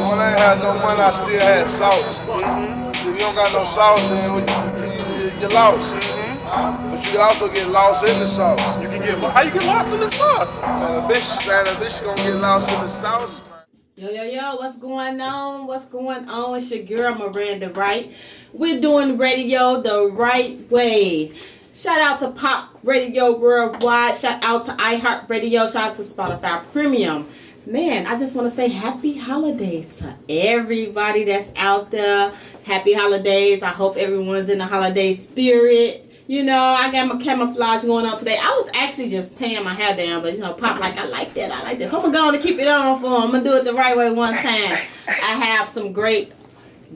when I ain't had no money, I still had sauce. So if you don't got no sauce, then you're lost. But you can also get lost in the sauce. You can get how you get lost in the sauce? Man, a bitch gonna get lost in the sauce. Yo, what's going on? What's going on? It's your girl, Miranda, Ryte. We're doing radio the right way. Shout out to Pop Radio Worldwide. Shout out to iHeartRadio. Shout out to Spotify Premium. Man, I just want to say happy holidays to everybody that's out there. Happy holidays. I hope everyone's in the holiday spirit. You know, I got my camouflage going on today. I was actually just tearing my hair down, but, you know, Pop like, I like that. So I'm going to keep it on for him. I'm going to do it the right way one time. I have some great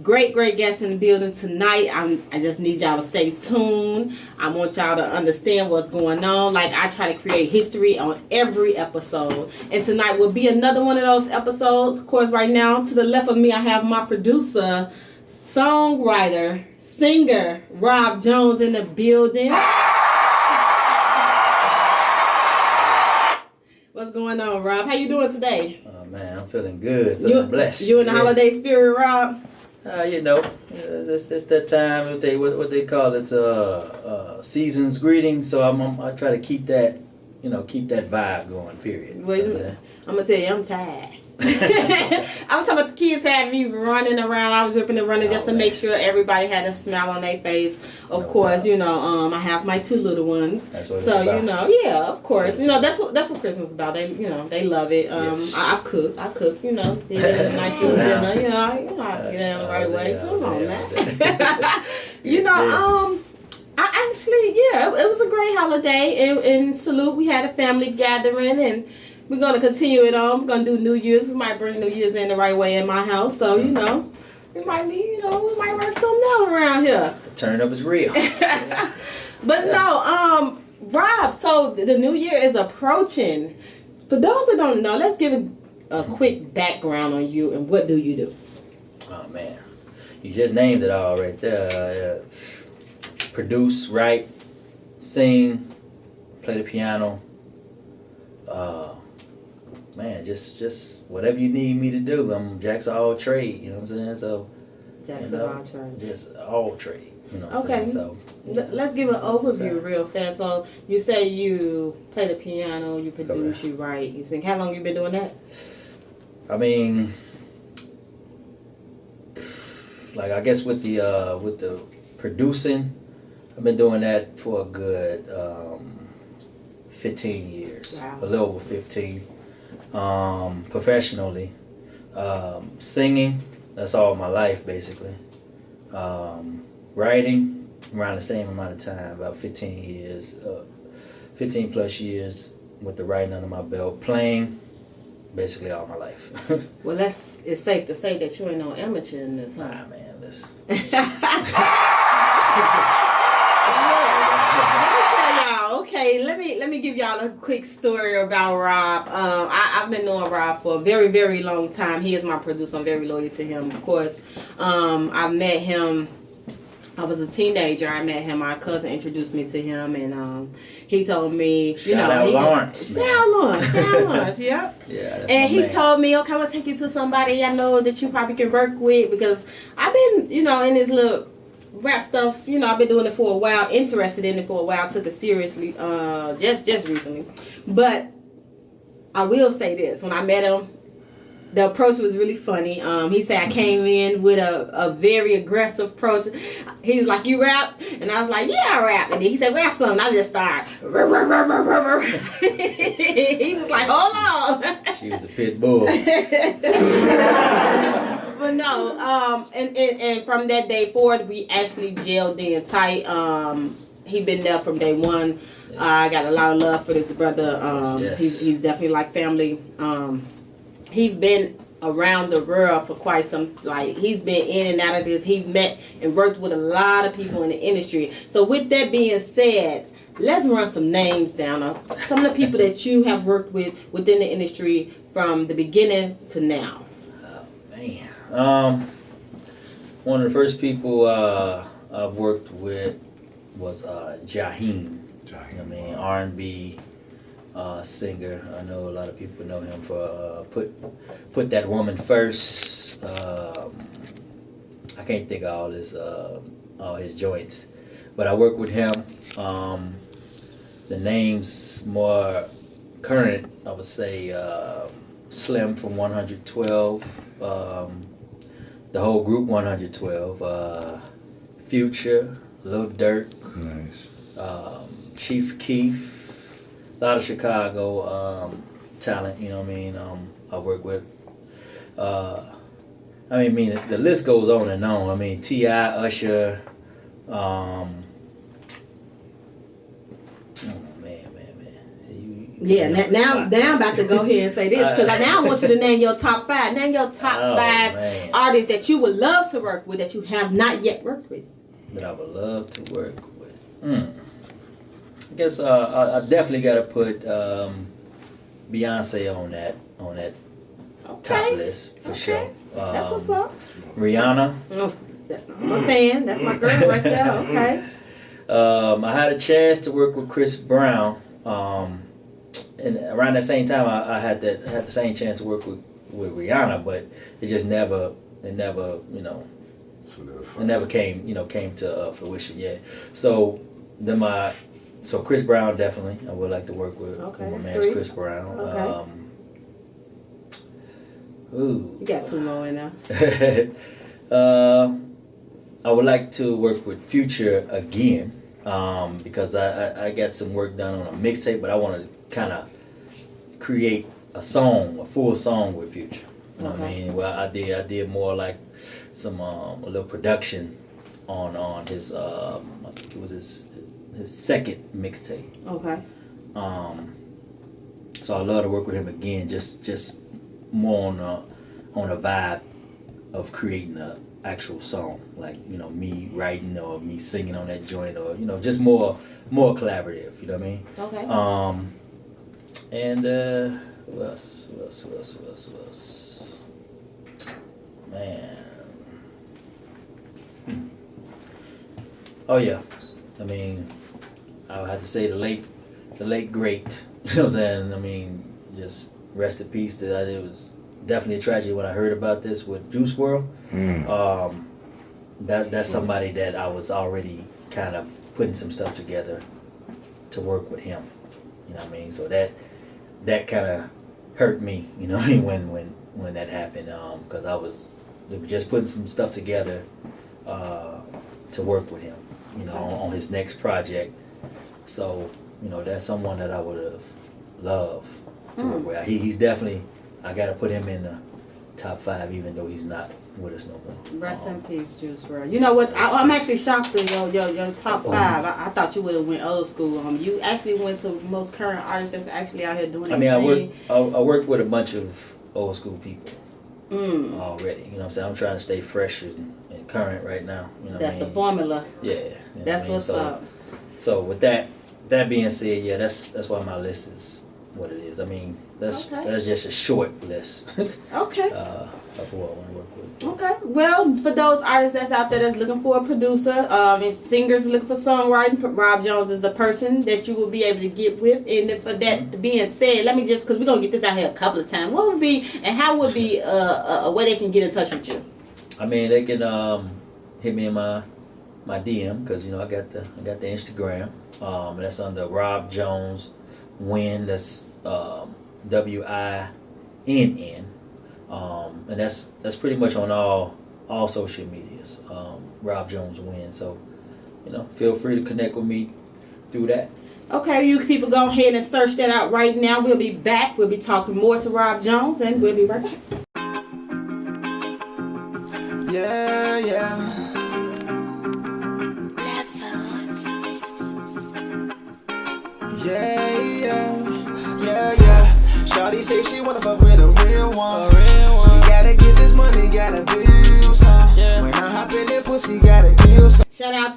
guests in the building tonight. I just need y'all to stay tuned. I want y'all to understand what's going on. Like, I try to create history on every episode. And tonight will be another one of those episodes. Of course, right now, to the left of me, I have my producer, songwriter, singer, Rob Jones in the building. What's going on, Rob? How you doing today? Oh, man, I'm feeling good. Feeling blessed. You in the holiday spirit, Rob? You know, it's that time what they call it, season's greeting. So I try to keep that, keep that vibe going. Period. Well, I'm gonna tell you, I'm tired. I'm talking about the kids had me running around. I was ripping and running just to make sure everybody had a smile on their face. Of course, I have my two little ones. That's what it's about. Yeah, of course. That's what Christmas is about. They love it. Yes. I cook. They did a nice little dinner. I get down the right way. Come on, man. I actually, it was a great holiday. In Salute, we had a family gathering, and we're going to continue it on. We're going to do New Year's. We might bring New Year's in the right way in my house. So, we might be, we might work something out around here. The turn up is real. But no, Rob, so the New Year is approaching. For those that don't know, let's give a quick background on you and what do you do? Oh, man. You just named it all right there. Produce, write, sing, play the piano. Man, just whatever you need me to do. I'm Jack's all trade, you know what I'm saying? So Jack's all trade. Just all trade, you know what I'm saying? So let's give an overview real fast. So you say you play the piano, you produce, correct. You write, you sing. How long you been doing that? I mean, like I guess with the producing, I've been doing that for a good 15 years. Wow. A little over 15. Professionally, singing, that's all my life basically. Writing, around the same amount of time, about 15 years, 15 plus years with the writing under my belt. Playing, basically all my life. Well, it's safe to say that you ain't no amateur in this, huh? Nah, man, listen. Okay, let me give y'all a quick story about Rob. I've been knowing Rob for a very, very long time. He is my producer. I'm very loyal to him, of course. I met him. I was a teenager. I met him. My cousin introduced me to him, and he told me, Shout out Lawrence. Yep. Yeah. And he told me, okay, I'm gonna take you to somebody I know that you probably can work with, because I've been, in this little rap stuff, I've been doing it for a while, interested in it for a while, took it seriously just recently. But I will say this, when I met him, the approach was really funny. He said I came in with a very aggressive approach. He was like, you rap? And I was like, yeah, I rap. And then he said, rap something. I just started. He was like, hold on. She was a pit bull. But no, and from that day forward, we actually gelled in tight. He been there from day one. I got a lot of love for this brother. Yes. He's definitely like family. He's been around the world for quite some, he's been in and out of this. He met and worked with a lot of people in the industry. So with that being said, let's run some names down. Some of the people that you have worked with within the industry from the beginning to now. Oh, man. One of the first people I've worked with was Jaheim. I mean, R&B singer. I know a lot of people know him for Put That Woman First. I can't think of all his joints, but I work with him. The names more current, I would say Slim from 112, the whole group 112, Future, Lil Durk, Nice. Chief Keef, a lot of Chicago talent. You know what I mean? I work with. I mean, the list goes on and on. I mean, T.I., Usher. Oh man. Yeah, now I'm about to go ahead and say this because now I want you to name your top 5. Name your top 5 artists that you would love to work with that you have not yet worked with. That I would love to work with. I guess I definitely got to put Beyonce on that top list for sure. That's what's up. Rihanna. I'm a fan. That's my girl right there. Okay. I had a chance to work with Chris Brown. And around that same time, I had the same chance to work with Rihanna, but it just never, it never came to fruition yet. So Chris Brown definitely, I would like to work with my man's Chris Brown. Okay. Ooh. You got 2 more in there. I would like to work with Future again because I got some work done on a mixtape, but I want to kind of create a full song with Future. You know what I mean? Well, I did more like some a little production on his I think it was his second mixtape. Okay. So I love to work with him again, just more on a vibe of creating a actual song, like me writing or me singing on that joint, or just more collaborative. You know what I mean? Okay. And who else? Man. Oh yeah. I mean, I would have to say the late great. You know what I'm saying? I mean, just rest in peace. That it was definitely a tragedy when I heard about this with Juice WRLD. That's somebody that I was already kind of putting some stuff together to work with him. You know what I mean? So that kind of hurt me. You know what I mean? When that happened, because I was just putting some stuff together to work with him. On his next project. So that's someone that I would have loved to work with. He's definitely, I got to put him in the top 5, even though he's not with us no more. Rest in peace, Juice WRLD. You know what? I'm actually shocked at your top 5. I thought you would have went old school. You actually went to most current artists that's actually out here doing it. I mean, I worked with a bunch of old school people already. You know what I'm saying? I'm trying to stay fresh and current right now. That's the formula. Yeah. That's what's up. So with that being said, yeah, that's why my list is what it is. I mean, that's just a short list. Okay. Of who I want to work with. Okay. Well, for those artists that's out there that's looking for a producer, and singers looking for songwriting, Rob Jones is the person that you will be able to get with. And for that being said, let me just, because we're going to get this out here a couple of times, what would be, and how would be a way they can get in touch with you? I mean, they can hit me in my DM, because I got the Instagram. That's under Rob Jones Win. That's WINN. And that's pretty much on all social medias. Rob Jones Win. So feel free to connect with me through that. Okay, you people go ahead and search that out right now. We'll be back. We'll be talking more to Rob Jones, and we'll be right back. Yeah, yeah. Yeah. Shawty say she wanna fuck with a real one. So we gotta get this money, gotta build some. When I hop in that pussy, gotta kill some. Shout out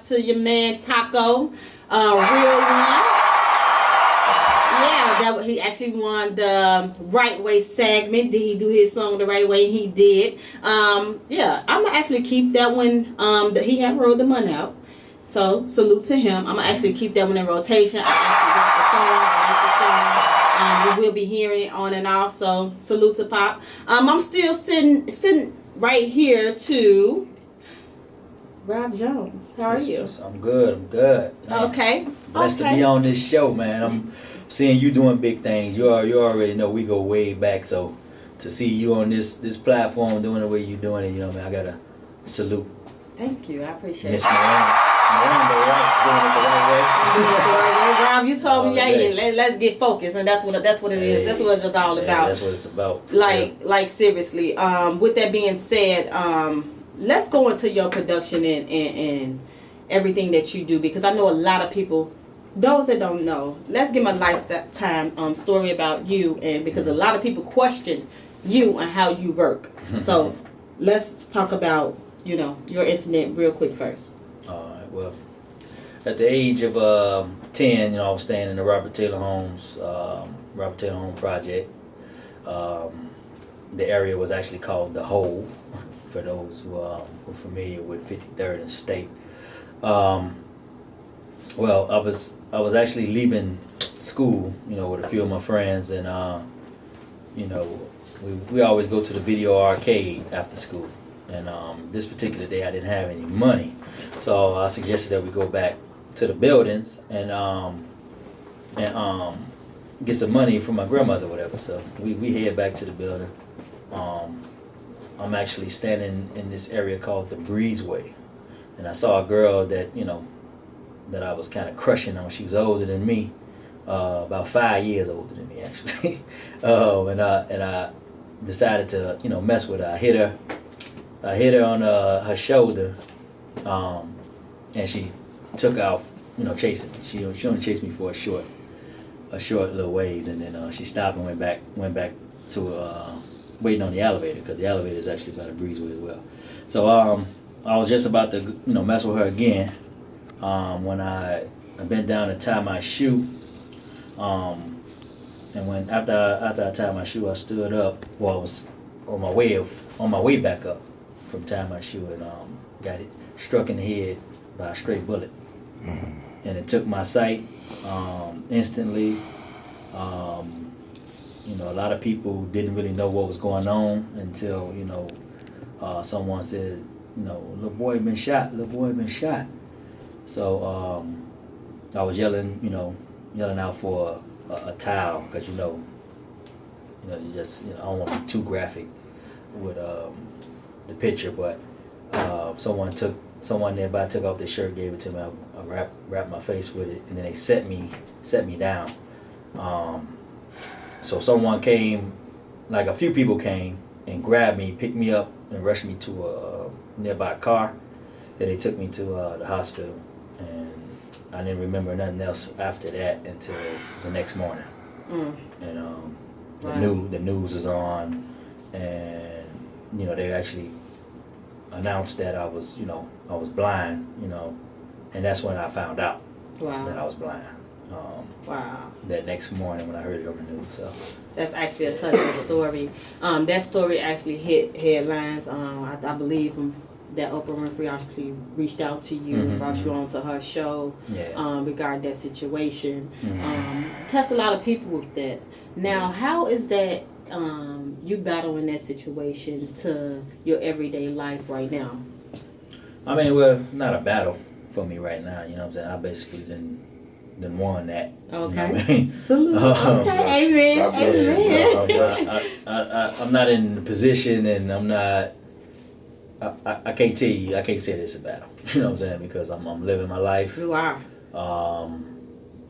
to your man Taco, real one. Yeah, he actually won the Right Way segment. Did he do his song the right way? He did. Yeah, I'm gonna actually keep that one. He had rolled the money out. So salute to him. I'm gonna actually keep that one in rotation. I actually like the song. you will be hearing on and off. So salute to Pop. I'm still sitting right here to Rob Jones. How are you? Yes, I'm good. Man. Okay. Blessed to be on this show, man. I'm seeing you doing big things. You already know we go way back. So to see you on this platform doing the way you're doing it, you know, man, I gotta salute. Thank you. I appreciate Miss it. Miranda, right? Doing it the right way. Rob, you told me, let's get focused, and that's what it is. That's what it's all about. That's what it's about. Like seriously. With that being said, let's go into your production and everything that you do, because I know a lot of people, those that don't know, let's give them a lifetime story about you, and because a lot of people question you and how you work. So let's talk about, you know, your incident real quick first. All right. Well, at the age of 10, you know, I was staying in the Robert Taylor Home project. The area was actually called The Hole, for those who are familiar with 53rd and State. Well, I was actually leaving school, you know, with a few of my friends, and you know, we always go to the video arcade after school. And this particular day I didn't have any money, so I suggested that we go back to the buildings and get some money from my grandmother or whatever. So we head back to the building. I'm actually standing in this area called the Breezeway, and I saw a girl that, you know, that I was kind of crushing on. She was older than me, about 5 years older than me actually. And I decided to, you know, mess with her. I hit her on her shoulder, and she took off, you know, chasing me. She only chased me for a short little ways, and then she stopped and went back to waiting on the elevator, because the elevator is actually by the Breezeway as well. So I was just about to, you know, mess with her again, when I bent down to tie my shoe, and when after I tied my shoe, I stood up. Well, I was on my way back up from tying my shoe, and got it struck in the head by a stray bullet, and it took my sight instantly. You know, a lot of people didn't really know what was going on until, you know, someone said, you know, little boy been shot. So I was yelling out for a towel, because you just, you know, I don't want to be too graphic with the picture, but someone nearby took off their shirt, gave it to me. I wrapped my face with it, and then they set me down. So someone came, like a few people came and grabbed me, picked me up, and rushed me to a nearby car. Then they took me to the hospital, and I didn't remember nothing else after that until the next morning. And the news was on, and, you know, they actually announced that I was blind, you know, and that's when I found out that I was blind. That next morning when I heard it on the news. So that's actually a touching story. That story actually hit headlines. I believe that Oprah Winfrey actually reached out to you and brought you onto her show regarding that situation. Touched a lot of people with that. Now, how is that you battling that situation to your everyday life right now? I mean, well, not a battle for me right now. You know what I'm saying? I basically didn't won that. Okay. You know what I mean? Salute. Okay. Amen. I'm not in the position, and I'm not. I can't tell you. I can't say this is a battle. You know what I'm saying? Because I'm living my life. You are.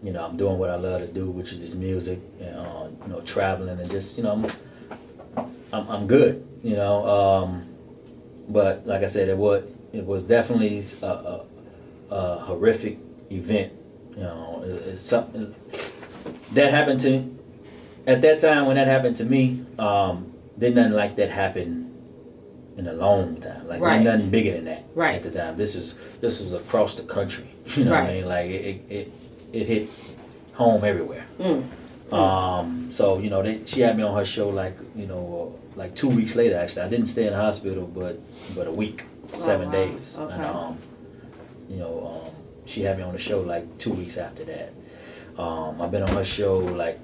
You know, I'm doing what I love to do, which is just music, and you know, traveling, and just, you know, I'm good. You know, but like I said, it was definitely a horrific event. You know, it's something that happened to me. At that time, when that happened to me, did nothing like that happen in a long time. Like, nothing bigger than that at the time. This was across the country. You know what I mean? Like, it hit home everywhere. So, you know, she had me on her show, like, you know, like 2 weeks later. Actually, I didn't stay in the hospital, but a week, 7 days. Okay. And you know, she had me on the show like 2 weeks after that. I've been on her show like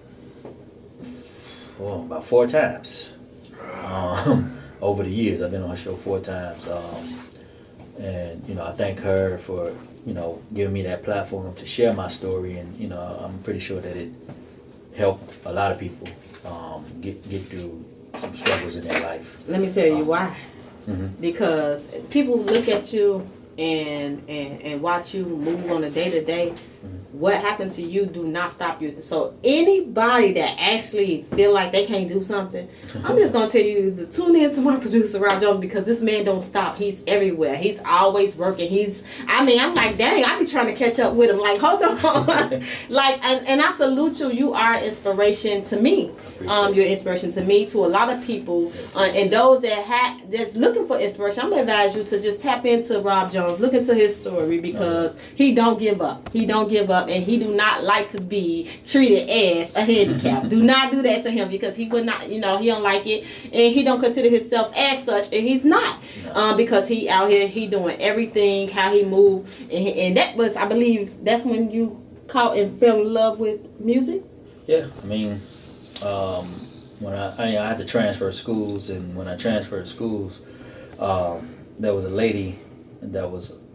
about 4 times. Over the years, I've been on her show 4 times. And, you know, I thank her for, you know, giving me that platform to share my story. And, you know, I'm pretty sure that it helped a lot of people get through some struggles in their life. Let me tell you why. Mm-hmm. Because people look at you and watch you move on a day to day. What happened to you do not stop you. So anybody that actually feel like they can't do something, I'm just gonna tell you to tune in to my producer Rob Jones, because this man don't stop. He's everywhere. He's always working. I'm like, dang, I be trying to catch up with him. Like, hold on. Like, and I salute you. You are inspiration to me. You're inspiration to me, to a lot of people, and those that's looking for inspiration. I'm gonna advise you to just tap into Rob Jones, look into his story, because he don't give up. He don't give up, and he do not like to be treated as a handicap. Do not do that to him, because he would not, you know, he don't like it, and he don't consider himself as such, and he's not, because he out here, he doing everything, how he move, and that was, I believe, that's when you caught and fell in love with music. Yeah, I mean. When I had to transfer schools, and when I transferred schools, there was a lady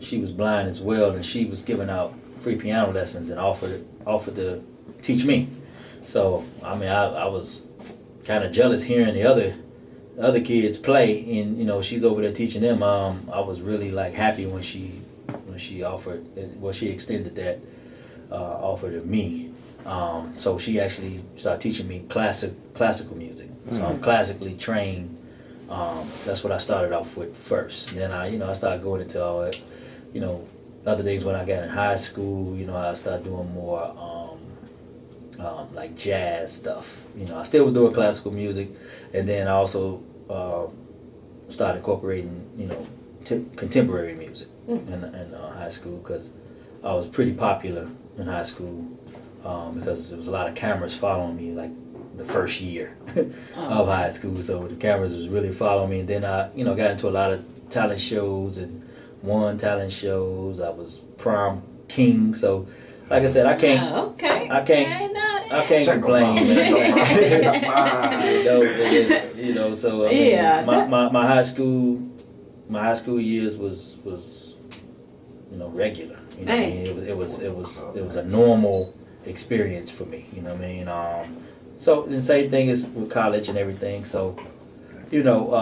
she was blind as well, and she was giving out free piano lessons and offered to teach me. So I mean, I was kind of jealous hearing the other kids play, and you know, she's over there teaching them. I was really like happy when she extended that offer to me. So she actually started teaching me classical music. So I'm classically trained. That's what I started off with first. And then I started going into all that, you know, other things when I got in high school. You know, I started doing more like jazz stuff. You know, I still was doing classical music, and then I also started incorporating, you know, contemporary music in high school, because I was pretty popular in high school. Because there was a lot of cameras following me, like the first year of high school. So the cameras was really following me. And then I, you know, got into a lot of talent shows and won talent shows. I was prom king. So, like I said, I can't complain. You know, so I mean, my high school years was you know, regular. You know what I mean? It was a normal experience for me, you know what I mean? So the same thing is with college and everything. So, you know,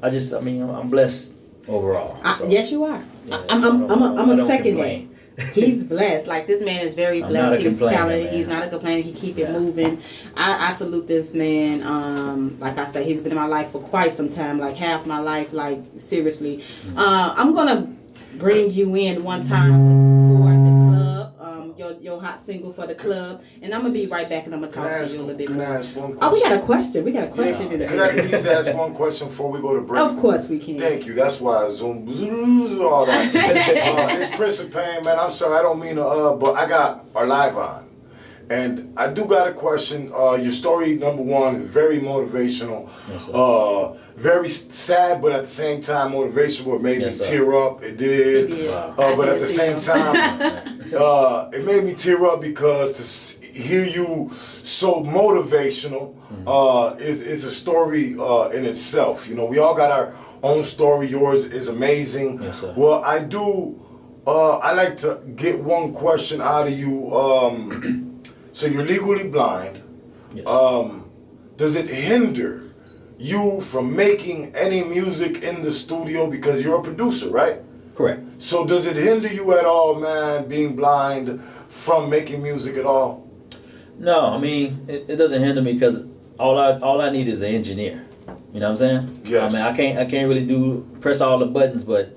I'm blessed overall. So, yes, you are. Yeah, I'm a second that. He's blessed. Like, this man is very blessed. He's talented. Man. He's not a complainer. He keep it moving. I salute this man. Like I said, he's been in my life for quite some time. Like half my life. Like, seriously. I'm gonna bring you in one time for the club. Your hot single for the club, and I'm gonna be right back, and I'm gonna talk to you a little bit more. Can I ask one question? Oh, we got a question. In there. Can I please ask one question before we go to break? Of course we can. Thank you. That's why I zoom all that. It's Prince of Pain, man. I'm sorry, I don't mean to, but I got our live on, and I do got a question. Your story, number one, is very motivational. Yes, very sad, but at the same time motivational. It made me tear up. It did. Wow. But at the same time. It made me tear up, because to hear you so motivational is a story in itself. You know, we all got our own story. Yours is amazing. Yes, sir. Well, I do. I like to get one question out of you. So you're legally blind. Yes. Does it hinder you from making any music in the studio, because you're a producer, right? Correct. So does it hinder you at all, man, being blind, from making music at all? No, I mean, it doesn't hinder me, because all I need is an engineer. You know what I'm saying? Yes. I mean, I can't really press all the buttons, but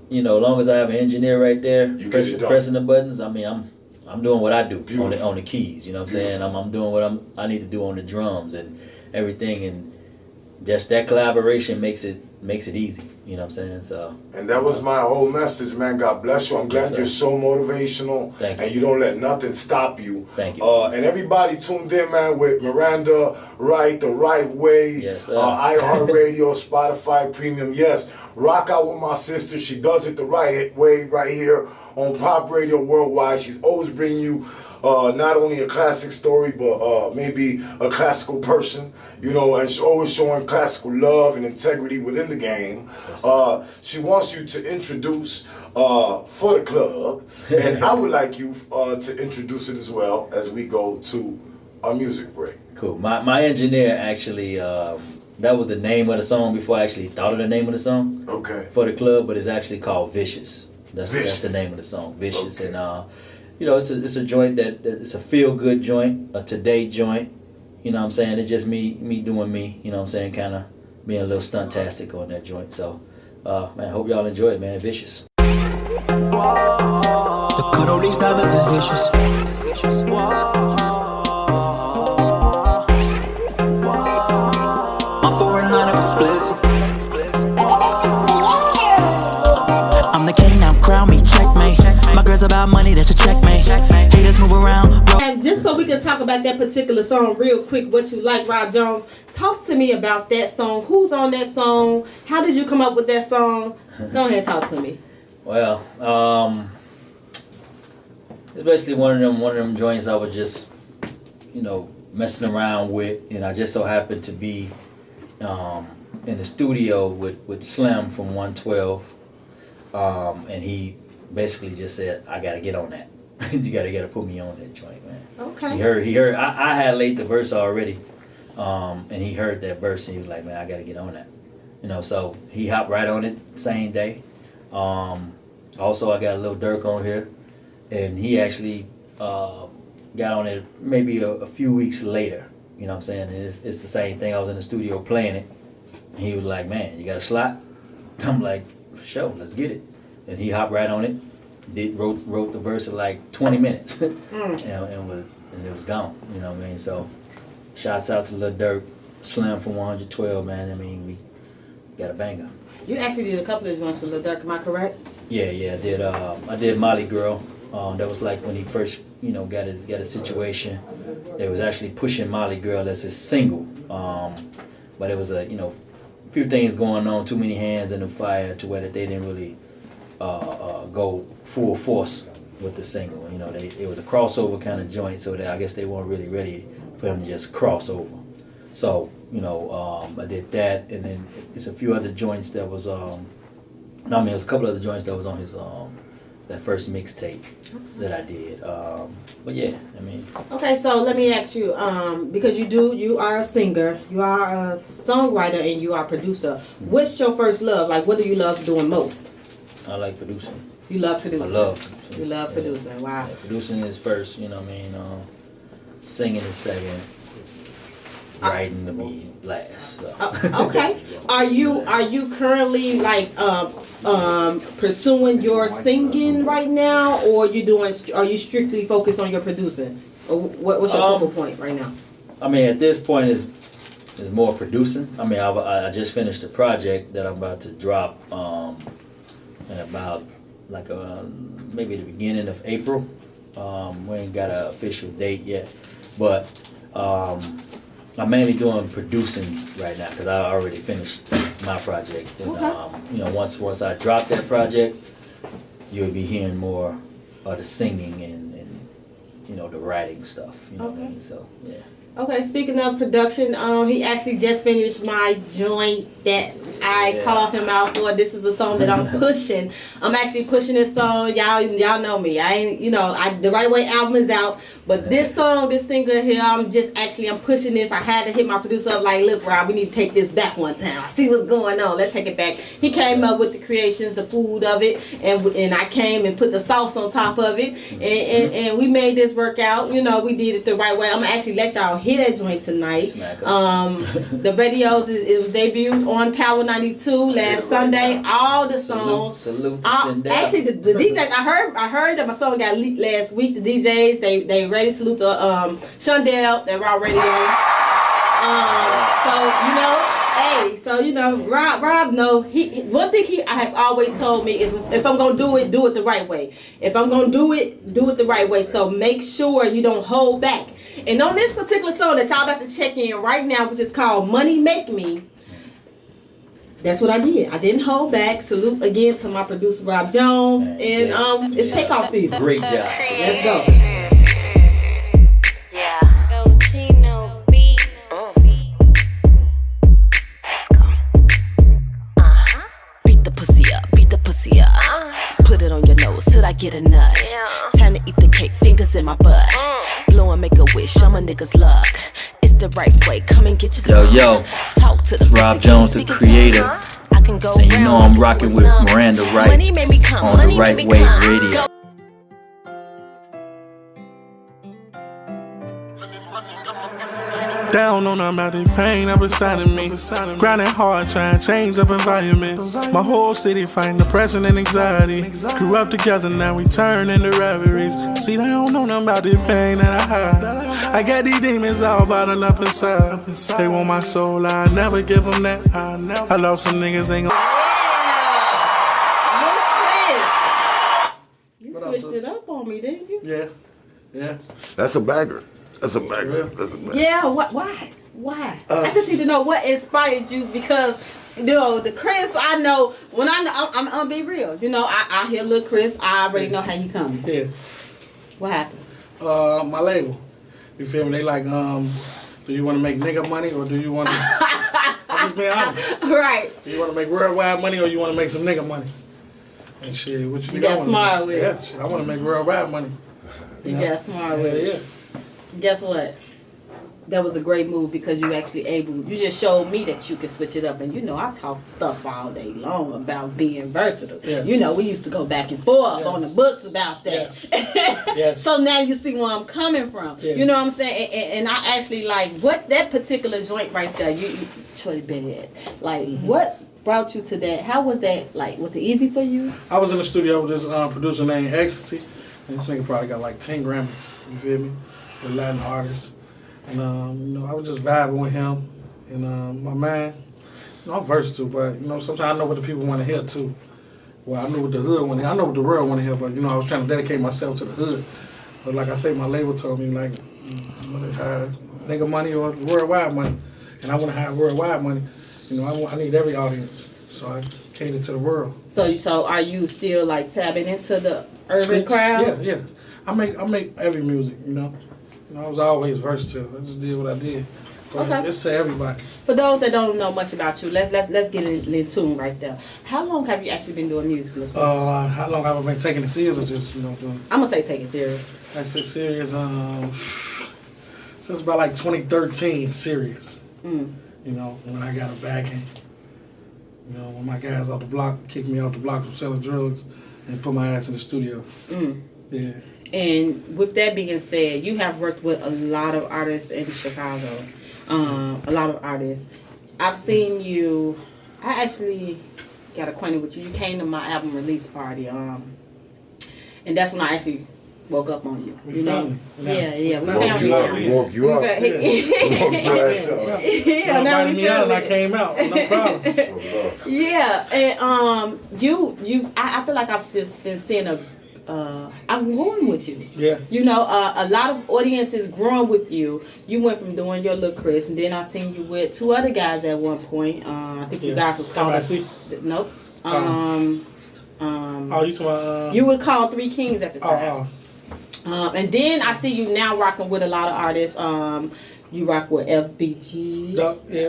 you know, as long as I have an engineer right there pressing the buttons, I mean, I'm doing what I do on the keys. You know what I'm saying? I'm doing what I need to do on the drums and everything, and just that collaboration makes it easy. You know what I'm saying? So. And that was my whole message, man. God bless you. I'm glad you're so motivational. Thank you. And you don't let nothing stop you. Thank you. And everybody tuned in, man, with Miranda, Ryte, The Right Way, yes, iHeartRadio, Spotify Premium. Yes, rock out with my sister. She does it the right way right here on Pop Radio Worldwide. She's always bringing you not only a classic story, but maybe a classical person, you know, and she's always showing classical love and integrity within the game. She wants you to introduce for the club, and I would like you to introduce it as well as we go to our music break. Cool. My engineer actually, that was the name of the song before I actually thought of the name of the song. Okay. For the club, but it's actually called Vicious. That's the name of the song, Vicious. Okay. And you know, it's a joint it's a feel good joint, a today joint. You know what I'm saying? It's just me doing me. You know what I'm saying? Kind of being a little stuntastic on that joint. So, man, I hope y'all enjoy it, man. Vicious. The cut on these diamonds is vicious. My foreign line of explicit. I'm the king, now crown me, checkmate. My girl's about money, that's a checkmate. Haters move around. And just so we can talk about that particular song real quick, what you like, Rob Jones, talk to me about that song. Who's on that song? How did you come up with that song? Go ahead and talk to me. Well, it's basically one of them joints I was just, you know, messing around with, and I just so happened to be in the studio with Slim from 112, and he basically just said, I gotta get on that. You gotta put me on that joint, man. Okay. He heard I had laid the verse already, and he heard that verse and he was like, man, I gotta get on that. You know, so he hopped right on it same day. Also I got a little Dirk on here, and he actually got on it maybe a few weeks later. You know what I'm saying? And it's the same thing. I was in the studio playing it, and he was like, man, you got a slot? I'm like, for sure, let's get it. And he hopped right on it, wrote the verse in like 20 minutes, and it was gone. You know what I mean? So shouts out to Lil Durk, Slim from 112, man. I mean, we got a banger. You actually did a couple of joints with Lil Durk, am I correct? Yeah, I did Molly Girl. That was like when he first, you know, got a situation. They was actually pushing Molly Girl as his single. But it was a few things going on, too many hands in the fire to where that they didn't really go full force with the single. You know, it was a crossover kind of joint, so that I guess they weren't really ready for him to just cross over. So, you know, I did that, and then it's a few other joints that was it was a couple other joints that was on his that first mixtape that I did. But yeah, I mean. Okay, so let me ask you, because you are a singer, you are a songwriter, and you are a producer. What's your first love? Like, what do you love doing most? I like producing. You love producing? I love producing. You love producing, wow. Yeah, producing is first, you know what I mean? Singing is second. Writing to be last. So. Okay. Are you currently like pursuing your singing right now, or are you strictly focused on your producing? Or what's your focal point right now? I mean, at this point is more producing. I mean, I just finished a project that I'm about to drop in about like maybe the beginning of April. We ain't got an official date yet, but I'm mainly doing producing right now because I already finished my project. And, okay. You know, once I drop that project, you'll be hearing more of the singing and you know, the writing stuff. You know what I mean? So yeah. Okay, speaking of production, he actually just finished my joint that I called him out for. This is the song that I'm pushing. I'm actually pushing this song. Y'all know me. I ain't, the Right Way album is out, but this song, this single here, I'm pushing this. I had to hit my producer up like, look, Rob, we need to take this back one time. I see what's going on. Let's take it back. He came up with the creations, the food of it, and I came and put the sauce on top of it, and we made this work out. You know, we did it the right way. I'm gonna actually let y'all hear that joint tonight. The radios, it was debuted on Power 92 last Sunday. All the songs. Salute actually, the DJs, I heard that my song got leaked last week. The DJs, they ready. Salute to Shundell, they're all radio. Rob know one thing he has always told me is if I'm gonna do it the right way. If I'm gonna do it the right way. So make sure you don't hold back. And on this particular song that y'all about to check in right now, which is called Money Make Me, that's what I did. I didn't hold back. Salute again to my producer Rob Jones. And it's takeoff season. Great job. Let's go. toes till I get a nut. Time to eat the cake, fingers in my butt. Blow and make a wish, I'm a nigga's luck. It's the right way, come and get your Yo, Talk to the Rob Jones, the creator. I can go And you know I'm rocking with Miranda Ryte Money made me come, on the Right Way Radio. Down on them out the pain up inside of me. Grinding hard, trying to change up environments. My whole city fighting depression and anxiety. Grew up together, now we turn into rivalries. See, they don't know nothing about the pain that I hide. I got these demons all bottled up inside. They want my soul, I never give them that. I lost some niggas, ain't gon' You switched it up on me, didn't you? Yeah. That's a bagger. That's a bagger. That's a bagger. Yeah, why? I just need to know what inspired you because, you know, the Chris, I know, when I'm gonna be real. You know, I hear Lil Chris, I already know how he coming. Yeah. What happened? My label. You feel me? They like, do you want to make nigga money or do you want to... I'm just being honest. Right. Do you want to make worldwide money or you want to make some nigga money? And shit, what you got smart with it. Yeah, shit, I want to make worldwide money. You got smart with it. Yeah. Guess what? That was a great move because you just showed me that you can switch it up. And you know, I talk stuff all day long about being versatile. Yes. You know, we used to go back and forth on the books about that. Yes. Yes. So now you see where I'm coming from. Yeah. You know what I'm saying? And I actually like what that particular joint right there, you Troy Bennett. Like what brought you to that? How was that like? Was it easy for you? I was in the studio with this producer named Ecstasy. And this nigga probably got like 10 Grammys. You feel me? A Latin artist. And, you know, I was just vibing with him. And my man, you know, I'm versatile, but, you know, sometimes I know what the people want to hear, too. Well, I know what the hood want to hear. I know what the world want to hear, but, you know, I was trying to dedicate myself to the hood. But like I say, my label told me, like, you want to hire nigga money or worldwide money. And I want to have worldwide money. You know, I need every audience. So I cater to the world. So are you still, like, tapping into the urban Streets, crowd? Yeah. I make every music, you know. I was always versatile. I just did what I did. But Okay. It's to everybody. For those that don't know much about you, let's get in tune right there. How long have you actually been doing music? How long have I been taking it serious or just, you know, doing? I'm gonna say take it serious. I said serious. Since about like 2013, serious. You know, when I got a backing. You know, when my guys off the block kicked me off the block from selling drugs and put my ass in the studio. Yeah. And with that being said, you have worked with a lot of artists in Chicago. A lot of artists. I've seen you. I actually got acquainted with you. You came to my album release party. And that's when I actually woke up on you. We found me. Yeah. We Woke found you up. We woke you up. Yeah. You invited me out and I came out. No problem. Yeah, and I feel like I've just been seeing I'm growing with you. Yeah. You know, a lot of audiences growing with you. You went from doing your Lil Chris, and then I seen you with 2 other guys at one point. I think you guys was called. Nope. You talking about? You were called 3 Kings at the time. And then I see you now rocking with a lot of artists. You rock with FBG.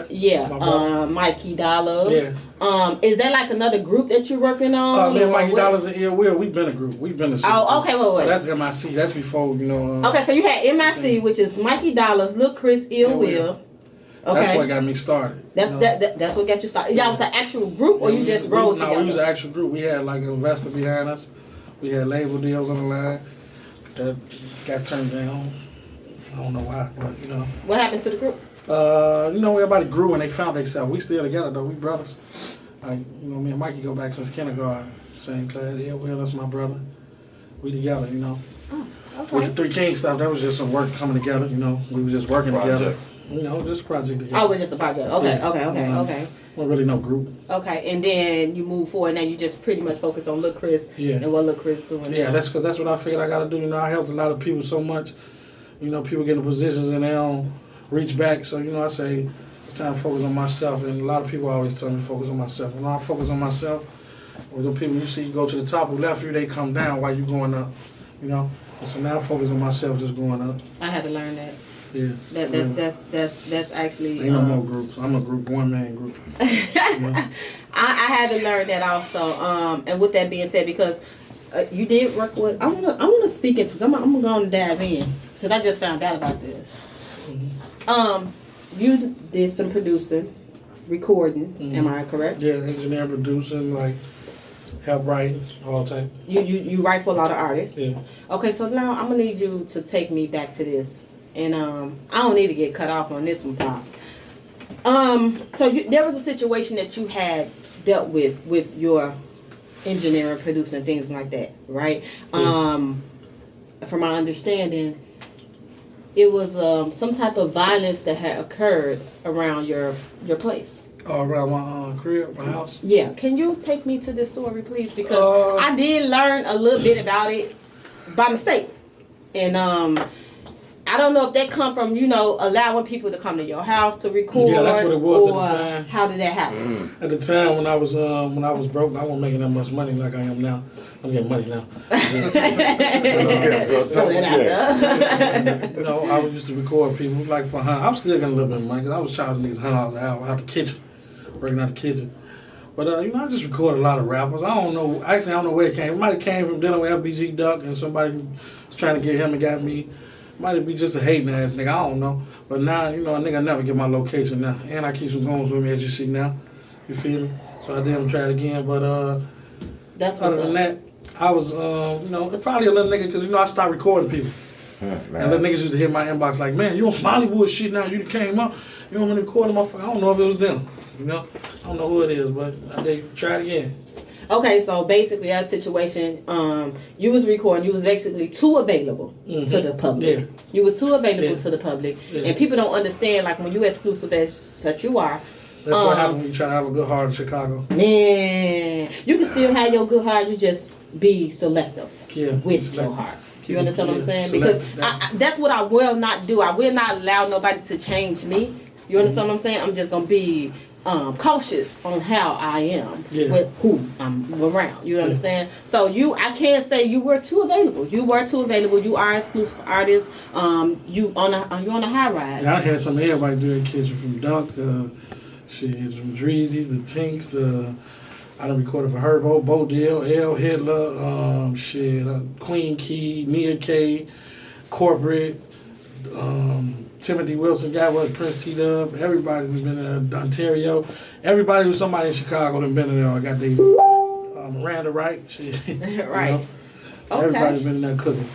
Yeah. Mikey Dollars. Yeah. Is that like another group that you're working on? Me and Mikey Dollars and Ill Will, we've been a group. We've been a group. Oh, okay, wait. So that's MIC. That's before, you know. Okay, so you had MIC, which is Mikey Dollars, Lil Chris, Ill Will. Okay. That's what got me started. That's what got you started. Y'all was an actual group, or you just rolled together? No, we was an actual group. We had like an investor behind us. We had label deals on the line that got turned down. I don't know why, but you know. What happened to the group? You know, everybody grew and they found themselves. We still together though. We brothers. Like, you know, me and Mikey go back since kindergarten. Same class. Yeah, well, that's my brother. We together, you know. Oh, okay. With the 3 Kings stuff, that was just some work coming together, you know. We was just working together. You know, just a project together. Oh, it was just a project. Okay, Yeah. okay. Wasn't really no group. Okay, and then you move forward. Now you just pretty much focus on Lil Chris and what Lil Chris doing. Yeah, now. that's because that's what I figured I got to do. You know, I helped a lot of people so much. You know, people get in positions and they don't reach back. So, you know, I say it's time to focus on myself. And a lot of people always tell me to focus on myself. When I focus on myself, with the people you see go to the top who left you, they come down while you going up. You know, and so now I focus on myself, just going up. I had to learn that. Yeah. That's actually. Ain't no more groups. I'm a group, 1-man group. You know? I had to learn that also. And with that being said, because You did work with. I wanna speak into. I'm gonna go and dive in because I just found out about this. You did some producing, recording. Am I correct? Yeah, engineering, producing, like help writing, all type. You write for a lot of artists. Yeah. Okay, so now I'm gonna need you to take me back to this, and I don't need to get cut off on this one, Pop. So there was a situation that you had dealt with your engineering, producing, things like that, right? Yeah. From my understanding, it was some type of violence that had occurred around your place. Around my crib, my house. Yeah, can you take me to this story, please? Because I did learn a little bit about it by mistake, and I don't know if that come from allowing people to come to your house to record. Yeah, that's what it was or at the time. How did that happen? At the time when I was broke, I wasn't making that much money like I am now. I'm getting money now. I was used to record people like for $100. I'm still getting a little bit of money because I was charging niggas $100 an hour out the kitchen, working out the kitchen. But I just recorded a lot of rappers. I don't know. Actually, I don't know where it came. It might have came from dealing with FBG Duck and somebody was trying to get him and got me. Might be just a hating ass nigga. I don't know. But now, a nigga never get my location now, and I keep some goons with me as you see now. You feel me? So I didn't try it again. But that's other than that, I was probably a little nigga because I stopped recording people. And the niggas used to hit my inbox like, man, you on some Hollywood shit now? You came up. You don't want to record my. I don't know if it was them. I don't know who it is, but I did try it again. Okay, so basically that situation, you was recording, you was basically too available to the public. Yeah. You was too available to the public. Yeah. And people don't understand, like when you exclusive as such you are. That's what happens when you try to have a good heart in Chicago. Man, you can still have your good heart, you just be selective with your heart. You understand what I'm saying? Because that's what I will not do. I will not allow nobody to change me. You understand what I'm saying? I'm just going to be cautious on how I am with who I'm around. You understand? So I can't say you were too available. You were too available. You are an exclusive artist. You on a high rise. Yeah, I had some everybody do their kitchen from Duck to from Dreezy's, the Tinks, I done recorded for Herbo, Bo Deal, L Hitler, Queen Key, Nia K, Corporate, Timothy Wilson, Prince T Dub, everybody who's been in Ontario, everybody who's somebody in Chicago done been in there. I got the Miranda Ryte, right. Okay. Everybody's been in there cooking.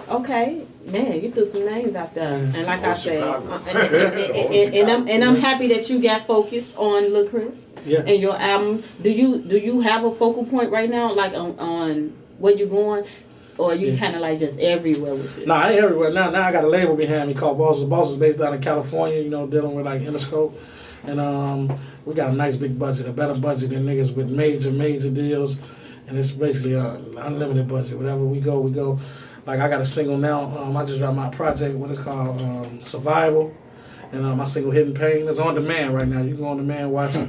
Okay, man, you threw some names out there, and like I said, and I'm happy that you got focused on Lil Chris and your album. Do you have a focal point right now, like on where you're going? Or you kind of like just everywhere with it? Nah, I ain't everywhere. Now I got a label behind me called Bosses. Bosses based down in California, dealing with like Interscope. And we got a nice big budget, a better budget than niggas with major deals. And it's basically an unlimited budget. Whatever we go. Like I got a single now. I just dropped my project, what it's called, Survival. And my single Hidden Pain is on demand right now. You can go on demand, watch it.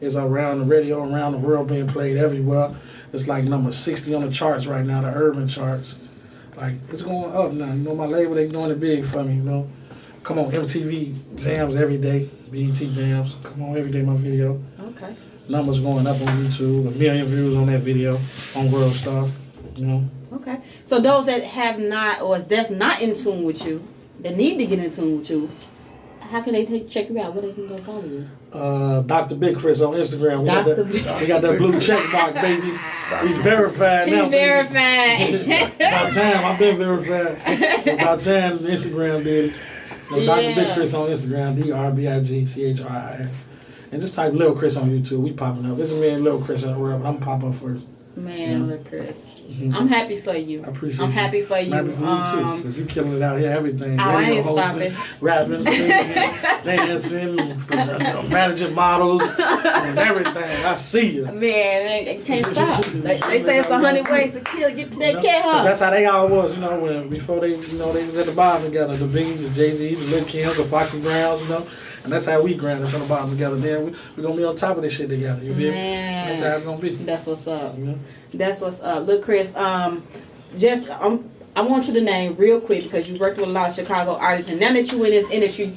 It's around the radio, around the world, being played everywhere. It's like number 60 on the charts right now, the urban charts. Like, it's going up now. My label, they doing it big for me, Come on, MTV jams every day, BET jams. Come on, every day, my video. Okay. Numbers going up on YouTube, 1 million views on that video on World Star, Okay. So those that have not, or that's not in tune with you, that need to get in tune with you, how can they check you out? Where they can go follow you? Dr. Big Chris on Instagram. We got that blue check mark, baby. We verified now. Verified. About time. I've been verified. About time Instagram did it. Dr. Big Chris on Instagram. DRBIGCHRIS. And just type Lil Chris on YouTube. We popping up. This is me and Lil Chris in the world, but I'm pop up first. Man, Lil Chris. I'm happy for you. I appreciate I'm happy for you. I'm happy for you too, because you killing it out here, everything. I Radio ain't hosting, stopping. rapping, singing, dancing, managing models, and everything. I see you. Man, they can't stop. They say it's 100 ways to kill. Get to that cat, huh? That's how they all was, when before they, they was at the bottom together. The B's, the Jay-Z, the Lil Kim, the Foxy Browns, And that's how we grind from the bottom together. Then we're going to be on top of this shit together. You feel me? That's how it's going to be. That's what's up. That's what's up. Look, Chris, I want you to name real quick, because you worked with a lot of Chicago artists, and now that you in this industry,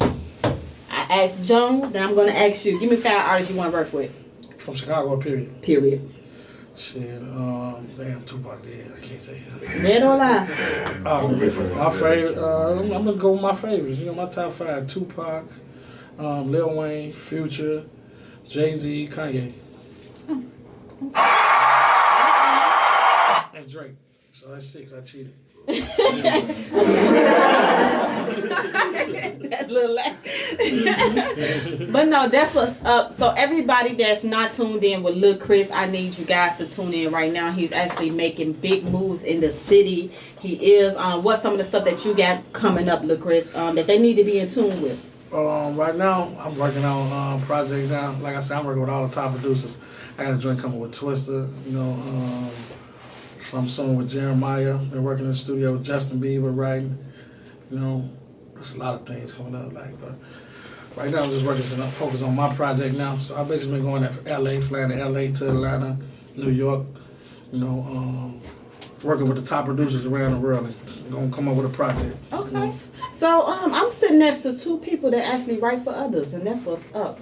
I asked Joan, then I'm going to ask you. Give me 5 artists you want to work with. From Chicago, period. Period. Shit, damn, Tupac dead. I can't say that. Dead or alive? My favorite, I'm gonna go with my favorites. You know, my top 5: Tupac, Lil Wayne, Future, Jay-Z, Kanye, and Drake. So that's 6. I cheated. That little laugh. But no, that's what's up. So everybody that's not tuned in with Lil Chris, I need you guys to tune in right now. He's actually making big moves in the city. He is. What's some of the stuff that you got coming up, Lil Chris, that they need to be in tune with? Right now, I'm working on projects now. Like I said, I'm working with all the top producers. I got a joint coming with Twister, you know. I'm soon with Jeremiah. Been working in the studio with Justin Bieber, writing. You know, there's a lot of things coming up. But right now I'm just working to focus on my project now. So I've basically been going to LA, flying to LA to Atlanta, New York. You know, working with the top producers around the world and gonna come up with a project. Okay. You know? So I'm sitting next to 2 people that actually write for others, and that's what's up.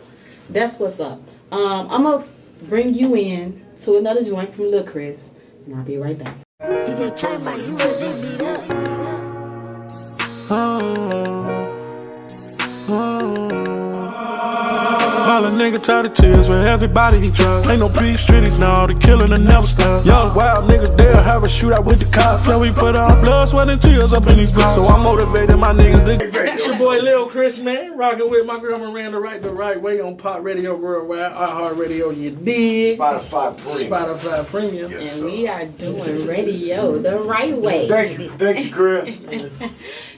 That's what's up. I'm gonna bring you in to another joint from Lil Chris. And I'll be right back. All a nigga tired of tears for everybody he drugs. Ain't no peace treaties now, the killing and never stop. Young wild niggas they'll have a shootout with the cops. Now we put our blood, sweat, and tears up in these blocks. So I'm motivating my niggas to It's your boy Lil Chris, man. Rocking with my girl Miranda, Ryte the right way on Pop Radio Worldwide, iHeartRadio, you dig? Spotify Premium. Yes, and we are doing radio the right way. Thank you, Chris.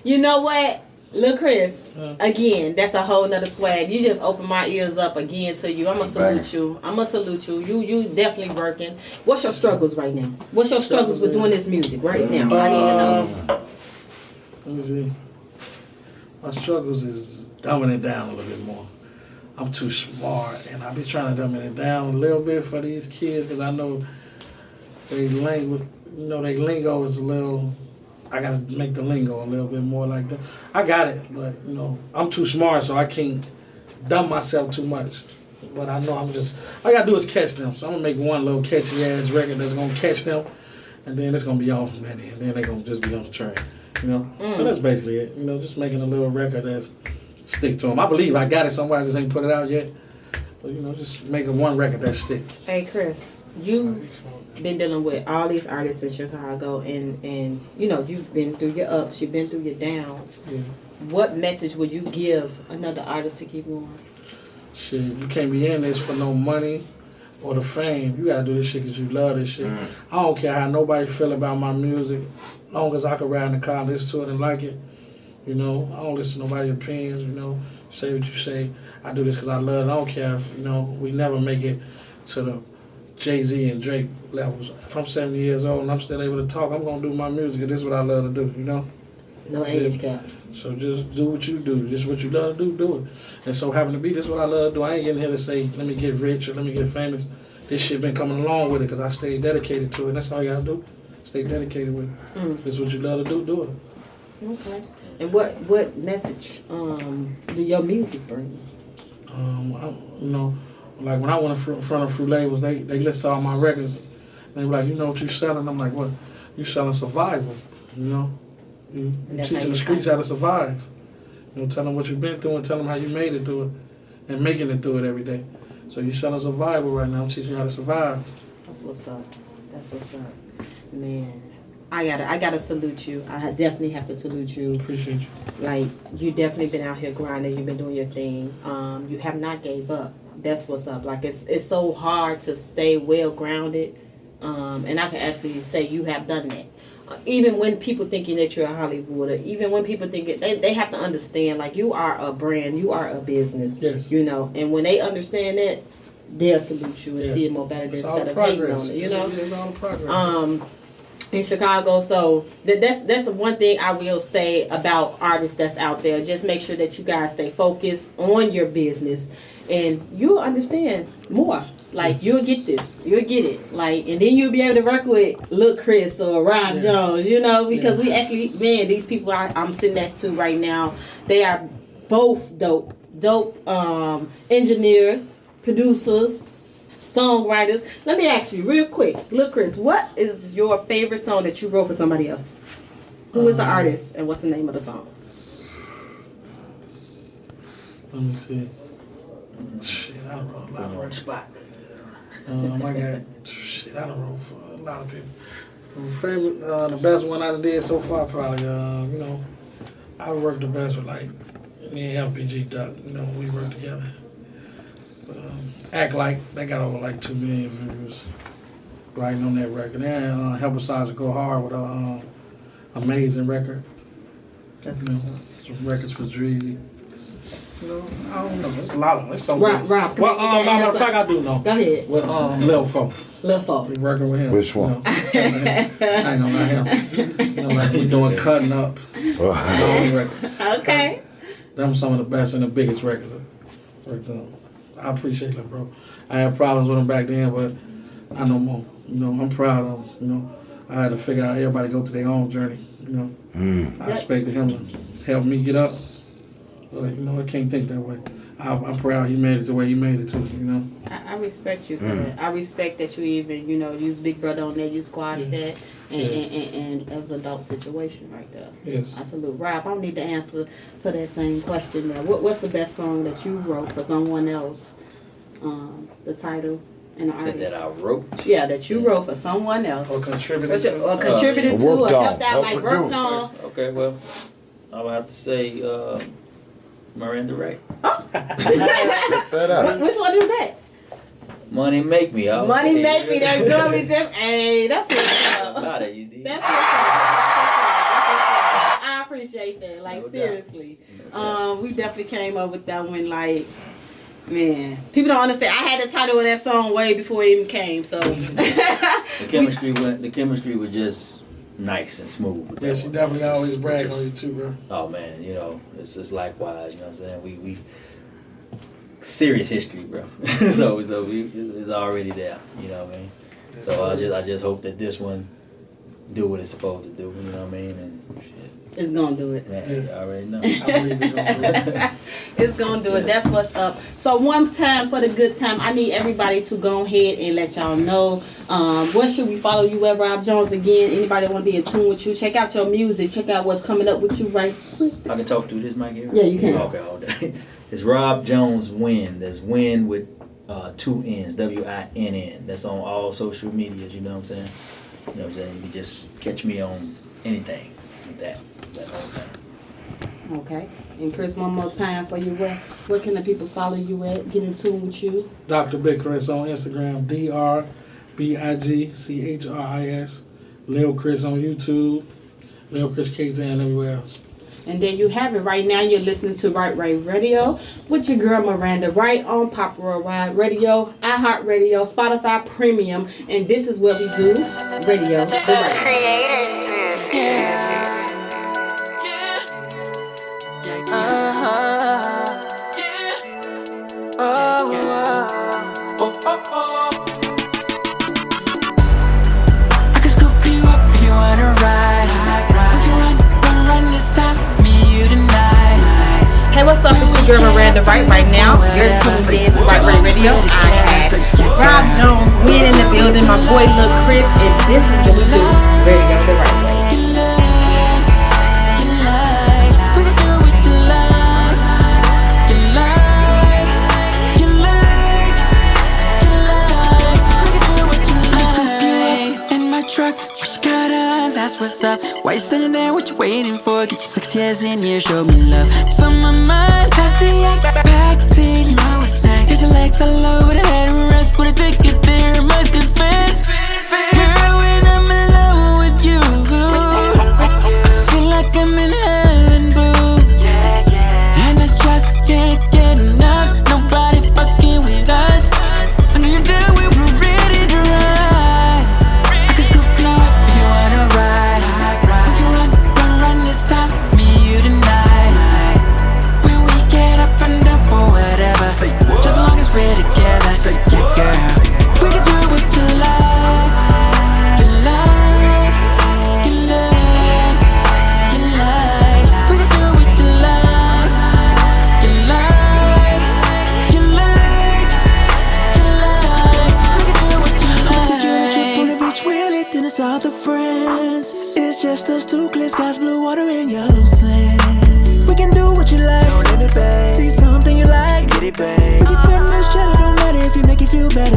You know what? Lil Chris, again, that's a whole nother swag. You just opened my ears up again to you. I'm going to salute you. You definitely working. What's your struggles right now? What's your struggles with doing this music right now? I need to know. Let me see. My struggles is dumbing it down a little bit more. I'm too smart, and I be trying to dumb it down a little bit for these kids because I know they language, you know, their lingo is a little. I gotta make the lingo a little bit more like that. I got it, but you know, I'm too smart, so I can't dumb myself too much. But I know all I gotta do is catch them. So I'm gonna make one little catchy ass record that's gonna catch them, and then it's gonna be off from that end. And then they're gonna just be on the train, you know. So that's basically it. You know, just making a little record that's stick to them. I believe I got it somewhere. I just ain't put it out yet. But you know, just making one record that stick. Hey Chris, you've been dealing with all these artists in Chicago, and you know, you've been through your ups, you've been through your downs. Yeah. What message would you give another artist to keep going? Shit, you can't be in this for no money or the fame. You gotta do this shit because you love this shit. I don't care how nobody feel about my music, as long as I can ride in the car and listen to it and like it. You know, I don't listen to nobody's opinions. You know, say what you say. I do this because I love it. I don't care if, you know, we never make it to the Jay-Z and Drake levels. If I'm 70 years old and I'm still able to talk, I'm going to do my music, and this is what I love to do, you know? No age cap. So just do what you do. This is what you love to do it. And so happen to be, this is what I love to do. I ain't getting here to say, let me get rich or let me get famous. This shit been coming along with it because I stayed dedicated to it. And that's all you got to do. Stay dedicated with it. If this is what you love to do it. Okay. And what message do your music bring? You know, like when I went in front of Fruit labels, they list all my records. They were like, you know what you selling? I'm like, what? You selling survival, you know? You teaching the streets how to survive. You know, tell them what you've been through and tell them how you made it through it and making it through it every day. So you selling survival right now. I'm teaching you how to survive. That's what's up. That's what's up. Man, I gotta salute you. I definitely have to salute you. Appreciate you. Like, you definitely been out here grinding. You've been doing your thing. You have not gave up. That's what's up. Like, it's so hard to stay well grounded. And I can actually say you have done that. Even when people thinking that you're a Hollywooder, even when people think it, they have to understand, like, you are a brand, you are a business. Yes. You know, and when they understand that, they'll salute you and see it more better than instead of hating on it. You know, it's all the progress. In Chicago, so that's the one thing I will say about artists that's out there. Just make sure that you guys stay focused on your business, and you'll understand more. Like, you'll get this, you'll get it. Like, and then you'll be able to work with Lil Chris or Rob Jones, you know, because we actually, man, these people I'm sitting next to right now, they are both dope engineers, producers, songwriters. Let me ask you real quick, Lil Chris, what is your favorite song that you wrote for somebody else? Who is the artist and what's the name of the song? Let me see. Shit, I done wrote a lot of records. I done wrote for a lot of people. Favorite, the best one I done did so far probably, I worked the best with like me and LPG Duck. We worked together. Act Like, they got over like 2 million views writing on that record. And Help Us Size Go Hard with a amazing record. Some records for Dreedy. I don't know. It's a lot of them. It's so good. Rob, well, matter of fact, I do know. Go ahead. With Lil Fo. Lil Fo. We working with him. Which one? I ain't gonna lie him. Like we doing Cutting Up. Okay. Them some of the best and the biggest records I worked on. I appreciate that, bro. I had problems with them back then, but I know more. I'm proud of them. I had to figure out everybody go through their own journey. I expected him to help me get up. But, I can't think that way. I'm proud he made it the way he made it too, I respect you for that. I respect that you even, use Big Brother on there, you squashed that, and it was an adult situation right there. Yes. I salute. Rob, I don't need to answer for that same question there. What's the best song that you wrote for someone else? The title and the artist. That I wrote? Yeah, that you wrote for someone else. Or contributed to. Or contributed to, or helped out, like worked produced. on. Okay, well, I would have to say Miranda Ryte. that out. Which one is that? Money Make Me. Money Make Me. That's what we just. Hey, that's what's up. About it, you did. That's what's up. I appreciate that. Like, No doubt. seriously. No doubt. We definitely came up with that one. Like, man, people don't understand. I had the title of that song way before it even came. So The chemistry was just nice and smooth. with Yeah, that she one. definitely always Just- brag just- on you too, bro. Oh man, it's just likewise. You know what I'm saying? We serious history, bro. so it's already there. You know what I mean? Yes, So sir. I just hope that this one do what it's supposed to do. You know what I mean? And shit, it's gonna do it. man, Yeah. you already know. I believe it's gonna do it. It's gonna do it. That's what's up. So one time for the good time, I need everybody to go ahead and let y'all know. Where should we follow you at, Rob Jones? Again, anybody want to be in tune with you? Check out your music. Check out what's coming up with you right quick. I can talk through this mic here. Yeah, you can. Okay, all day. It's Rob Jones Win. There's Win with 2 N's. WINN. That's on all social medias. You know what I'm saying? You know what I'm saying? You can just catch me on anything with that whole thing. Okay. And Chris, one more time for you. Where can the people follow you at? Get in tune with you. Dr. Big Chris on Instagram, DRBIGCHRIS. Lil Chris on YouTube. Lil Chris KZ and everywhere else. And there you have it. Right now, you're listening to Ryte Radio with your girl Miranda Ryte on Pop Worldwide Radio, iHeartRadio, Spotify Premium, and this is where we do Radio the Ryte. I can scoop you up if you wanna ride. We can run this time, me and you tonight. Hey, what's up? It's your girl Miranda Ryte right now. You're tuned in to Ryte Radio. I have Rob Jones, Win in the building, my boy Lil Chris, and this is what we do Radio the Ryte Way. Truck, what you got on, that's what's up. Why you standing there, what you waiting for? Get your sexy ass in here, show me love. It's on my mind, pass the backseat, you know what's next. Get your legs all over the head and rest, put a ticket there, must confess. Girl, when I'm in love with you, I feel like I'm in heaven, boo. And I just can't get enough, nobody fucking with us. I know you're down, we were ready to ride. We're together, yeah, girl. We can do what you in the south of France. It's just us two, clear skies, blue water and yellow sand. We can do what you like, don't let it babe. See something you like, get it babe. We can spend this cheddar, don't matter if you make it feel better.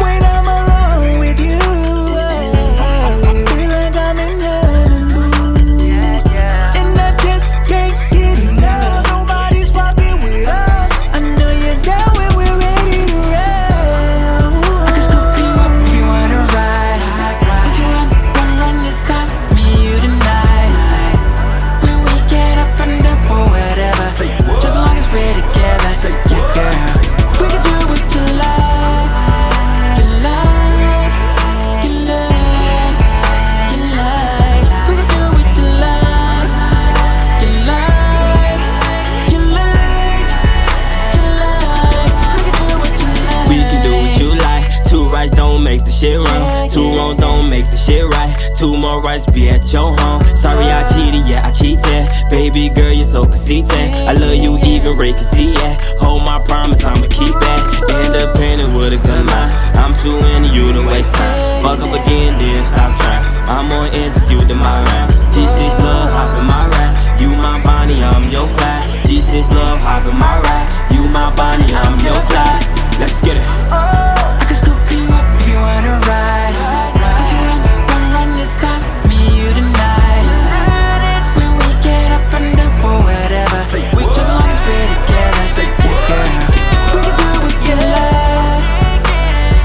When I'm alone with you, feel like I'm in heaven, boo. And I just can't get enough. Nobody's fucking with us. I know you're down when we're ready to roll. I can scoop you up if you wanna ride. We can run this time, me and you tonight. When we get up and down for whatever, just as long as we're together, yeah, girl. We can do what you like. Don't make the shit wrong. 2 wrongs don't make the shit right. 2 more rights be at your home. Sorry I cheated, yeah I cheated. Baby girl, you're so conceited. I love you even Ray can see it. Hold my promise, I'm